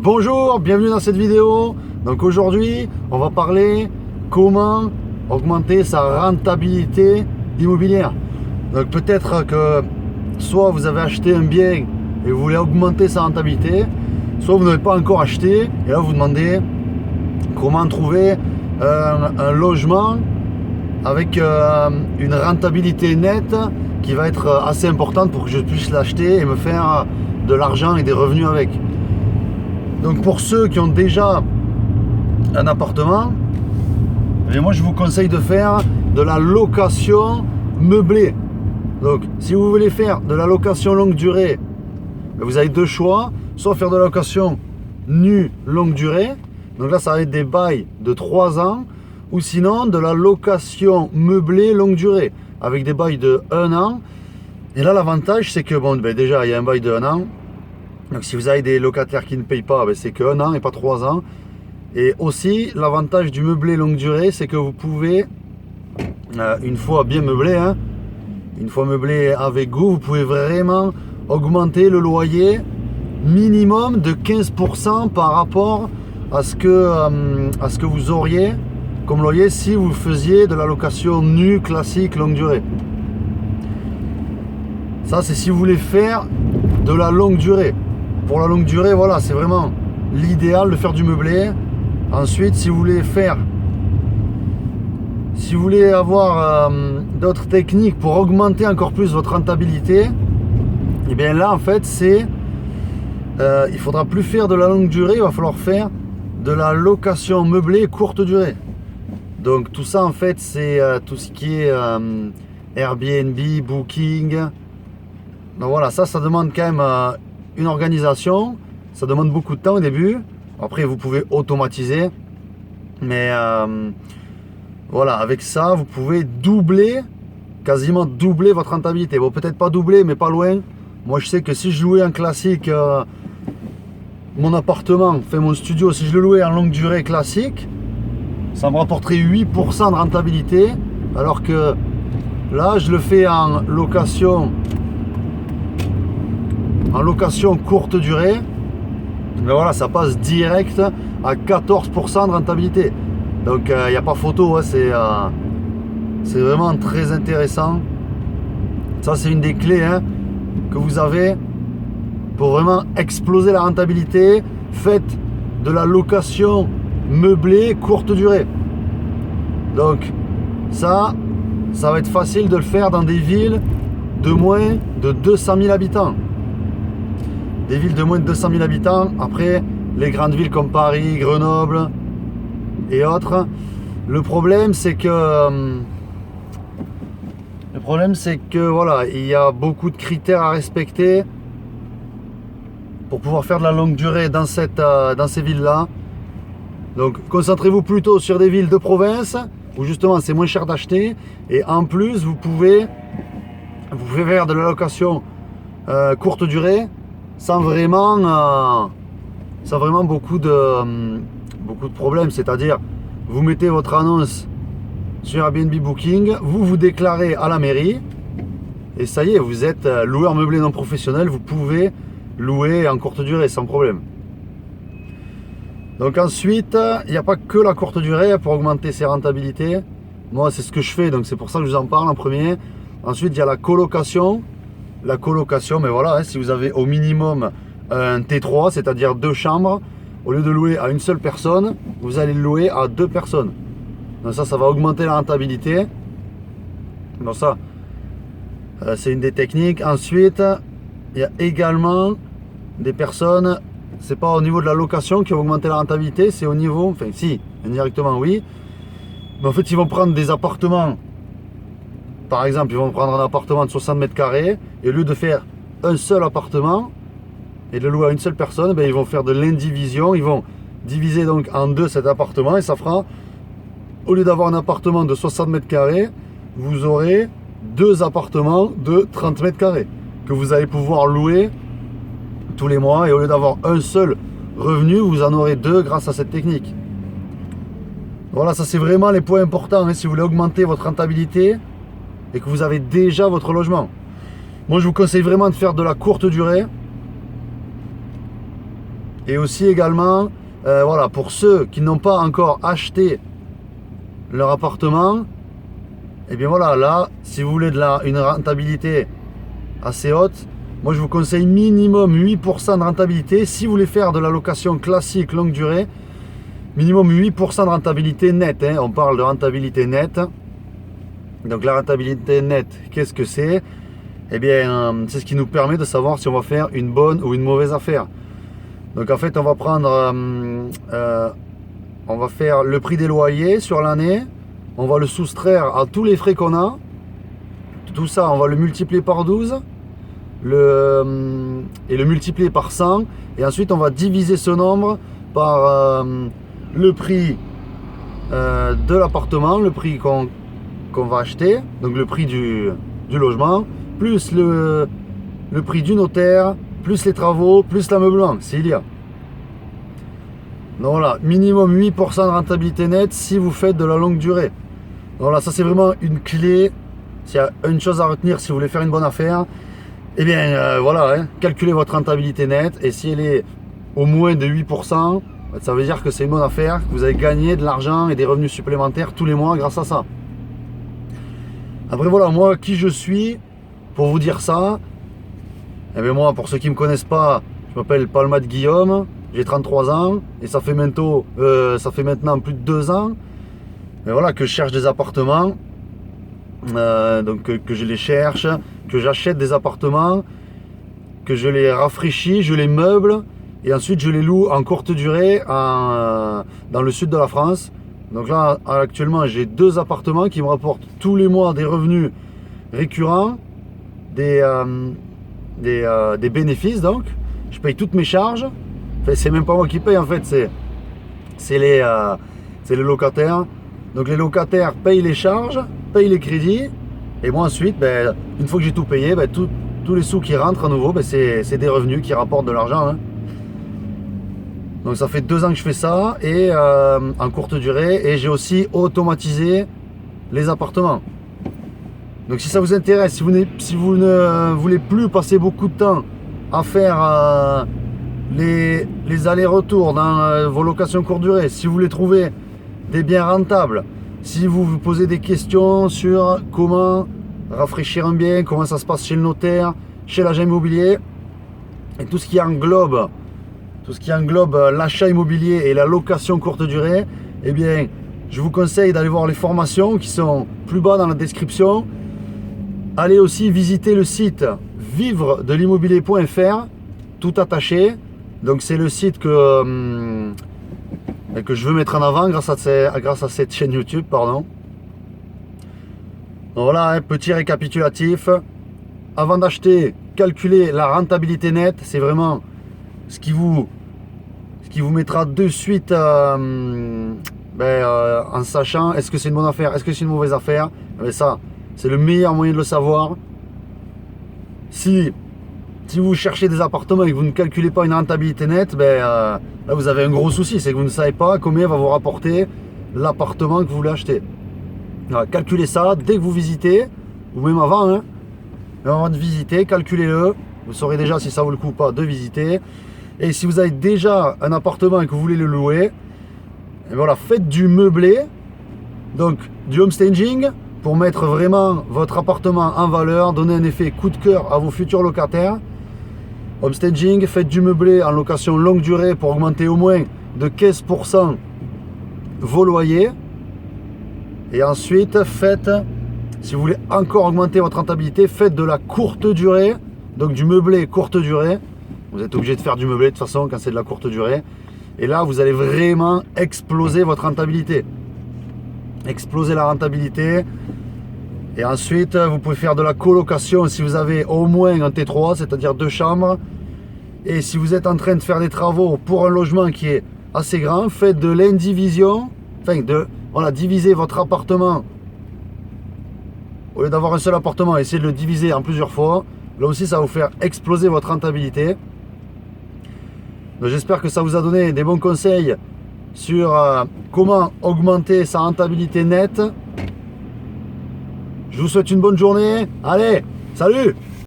Bonjour, bienvenue dans cette vidéo. Donc aujourd'hui, on va parler comment augmenter sa rentabilité immobilière. Donc peut-être que soit vous avez acheté un bien et vous voulez augmenter sa rentabilité, soit vous n'avez pas encore acheté et là vous demandez comment trouver un logement avec une rentabilité nette qui va être assez importante pour que je puisse l'acheter et me faire de l'argent et des revenus avec. Donc pour ceux qui ont déjà un appartement, moi je vous conseille de faire de la location meublée. Donc si vous voulez faire de la location longue durée, vous avez deux choix, soit faire de la location nue longue durée, donc là ça va être des bails de 3 ans, ou sinon de la location meublée longue durée, avec des bails de 1 an. Et là l'avantage c'est que déjà il y a un bail de 1 an. Donc si vous avez des locataires qui ne payent pas, c'est que 1 an et pas 3 ans. Et aussi l'avantage du meublé longue durée, c'est que vous pouvez, une fois bien meublé, une fois meublé avec goût, vous pouvez vraiment augmenter le loyer minimum de 15% par rapport à ce que vous auriez comme loyer si vous faisiez de la location nue classique longue durée. Ça c'est si vous voulez faire de la longue durée. Pour la longue durée, voilà, c'est vraiment l'idéal de faire du meublé. Ensuite, si vous voulez avoir d'autres techniques pour augmenter encore plus votre rentabilité, et bien là en fait il faudra plus faire de la longue durée, il va falloir faire de la location meublée courte durée. Donc tout ça en fait c'est tout ce qui est Airbnb, Booking. Donc voilà, ça demande quand même une organisation, ça demande beaucoup de temps au début. Après vous pouvez automatiser, mais voilà, avec ça vous pouvez quasiment doubler votre rentabilité. Bon, peut-être pas doubler, mais pas loin. Moi je sais que si je louais un classique, mon appartement, mon studio, si je le louais en longue durée classique, ça me rapporterait 8% de rentabilité, alors que là je le fais en location courte durée. Mais voilà, ça passe direct à 14% de rentabilité. Donc il n'y a pas photo, c'est vraiment très intéressant. Ça c'est une des clés que vous avez pour vraiment exploser la rentabilité. Faites de la location meublée courte durée. Donc ça va être facile de le faire dans des villes de moins de 200 000 habitants. Des villes de moins de 200 000 habitants. Après, les grandes villes comme Paris, Grenoble et autres. Le problème, c'est que voilà, il y a beaucoup de critères à respecter pour pouvoir faire de la longue durée dans ces villes-là. Donc, concentrez-vous plutôt sur des villes de province où justement c'est moins cher d'acheter. Et en plus, vous pouvez faire de la location courte durée sans vraiment beaucoup de problèmes. C'est-à-dire, vous mettez votre annonce sur Airbnb Booking, vous déclarez à la mairie et ça y est, vous êtes loueur meublé non professionnel, vous pouvez louer en courte durée sans problème. Donc ensuite, il n'y a pas que la courte durée pour augmenter ses rentabilités. Moi, c'est ce que je fais, donc c'est pour ça que je vous en parle en premier. Ensuite, il y a la colocation. La colocation, mais voilà, si vous avez au minimum un T3, c'est-à-dire 2 chambres, au lieu de louer à une seule personne, vous allez le louer à 2 personnes. Donc ça va augmenter la rentabilité. Donc ça, c'est une des techniques. Ensuite, il y a également des personnes, c'est pas au niveau de la location qui va augmenter la rentabilité, c'est au niveau, enfin si, indirectement oui, mais en fait ils vont prendre des appartements. Par exemple, ils vont prendre un appartement de 60 mètres carrés et au lieu de faire un seul appartement et de le louer à une seule personne, ils vont faire de l'indivision. Ils vont diviser donc en 2 cet appartement et ça fera, au lieu d'avoir un appartement de 60 mètres carrés, vous aurez 2 appartements de 30 mètres carrés que vous allez pouvoir louer tous les mois. Et au lieu d'avoir un seul revenu, vous en aurez 2 grâce à cette technique. Voilà, ça c'est vraiment les points importants si vous voulez augmenter votre rentabilité et que vous avez déjà votre logement. Moi je vous conseille vraiment de faire de la courte durée Et aussi également, voilà, pour ceux qui n'ont pas encore acheté leur appartement, et bien voilà, là, si vous voulez une rentabilité assez haute, moi je vous conseille minimum 8% de rentabilité. Si vous voulez faire de la location classique longue durée, minimum 8% de rentabilité nette, hein. On parle de rentabilité nette. Donc la rentabilité nette, qu'est-ce que c'est? Eh bien, c'est ce qui nous permet de savoir si on va faire une bonne ou une mauvaise affaire. Donc en fait, on va prendre, on va faire le prix des loyers sur l'année, on va le soustraire à tous les frais qu'on a. Tout ça, on va le multiplier par 12 et le multiplier par 100. Et ensuite, on va diviser ce nombre par le prix de l'appartement, le prix qu'on va acheter, donc le prix du logement, plus le prix du notaire, plus les travaux, plus l'ameublement, s'il y a. Donc voilà, minimum 8% de rentabilité nette si vous faites de la longue durée. Donc voilà, ça c'est vraiment une clé. S'il y a une chose à retenir si vous voulez faire une bonne affaire, eh bien voilà, hein, calculez votre rentabilité nette, et si elle est au moins de 8%, ça veut dire que c'est une bonne affaire, que vous avez gagné de l'argent et des revenus supplémentaires tous les mois grâce à ça. Après voilà, moi qui je suis pour vous dire ça, eh bien moi, pour ceux qui ne me connaissent pas, je m'appelle Palmade Guillaume, j'ai 33 ans et ça fait maintenant plus de 2 ans, mais voilà, que je cherche des appartements. Donc que je les cherche, que j'achète des appartements, que je les rafraîchis, je les meuble et ensuite je les loue en courte durée dans le sud de la France. Donc là actuellement j'ai 2 appartements qui me rapportent tous les mois des revenus récurrents, des bénéfices. Donc je paye toutes mes charges. Enfin, c'est même pas moi qui paye en fait, c'est les locataires. Donc les locataires payent les charges, payent les crédits, et moi ensuite, ben, une fois que j'ai tout payé, ben, tous les sous qui rentrent à nouveau, ben, c'est des revenus qui rapportent de l'argent, hein. Donc ça fait 2 ans que je fais ça, et en courte durée, et j'ai aussi automatisé les appartements. Donc si ça vous intéresse, si vous ne voulez plus passer beaucoup de temps à faire les allers-retours dans vos locations courte durée, si vous voulez trouver des biens rentables, si vous vous posez des questions sur comment rafraîchir un bien, comment ça se passe chez le notaire, chez l'agent immobilier, et tout ce qui englobe l'achat immobilier et la location courte durée, eh bien je vous conseille d'aller voir les formations qui sont plus bas dans la description. Allez aussi visiter le site vivredelimmobilier.fr, tout attaché. Donc c'est le site que je veux mettre en avant grâce à cette chaîne YouTube, pardon. Donc voilà, un petit récapitulatif. Avant d'acheter, calculez la rentabilité nette. C'est vraiment ce qui vous mettra de suite en sachant est-ce que c'est une bonne affaire, est-ce que c'est une mauvaise affaire. Mais ça, c'est le meilleur moyen de le savoir. Si vous cherchez des appartements et que vous ne calculez pas une rentabilité nette, là vous avez un gros souci, c'est que vous ne savez pas combien va vous rapporter l'appartement que vous voulez acheter. Alors, calculez ça dès que vous visitez, ou même avant, hein. Même avant de visiter, calculez-le. Vous saurez déjà si ça vaut le coup ou pas de visiter. Et si vous avez déjà un appartement et que vous voulez le louer, et voilà, faites du meublé, donc du homestaging, pour mettre vraiment votre appartement en valeur, donner un effet coup de cœur à vos futurs locataires. Homestaging, faites du meublé en location longue durée pour augmenter au moins de 15% vos loyers. Et ensuite, si vous voulez encore augmenter votre rentabilité, faites de la courte durée, donc du meublé courte durée. Vous êtes obligé de faire du meublé de toute façon quand c'est de la courte durée. Et là, vous allez vraiment exploser votre rentabilité. Exploser la rentabilité. Et ensuite, vous pouvez faire de la colocation si vous avez au moins un T3, c'est-à-dire 2 chambres. Et si vous êtes en train de faire des travaux pour un logement qui est assez grand, faites de l'indivision, divisez votre appartement. Au lieu d'avoir un seul appartement, essayez de le diviser en plusieurs fois. Là aussi, ça va vous faire exploser votre rentabilité. Donc, j'espère que ça vous a donné des bons conseils sur comment augmenter sa rentabilité nette. Je vous souhaite une bonne journée. Allez, salut!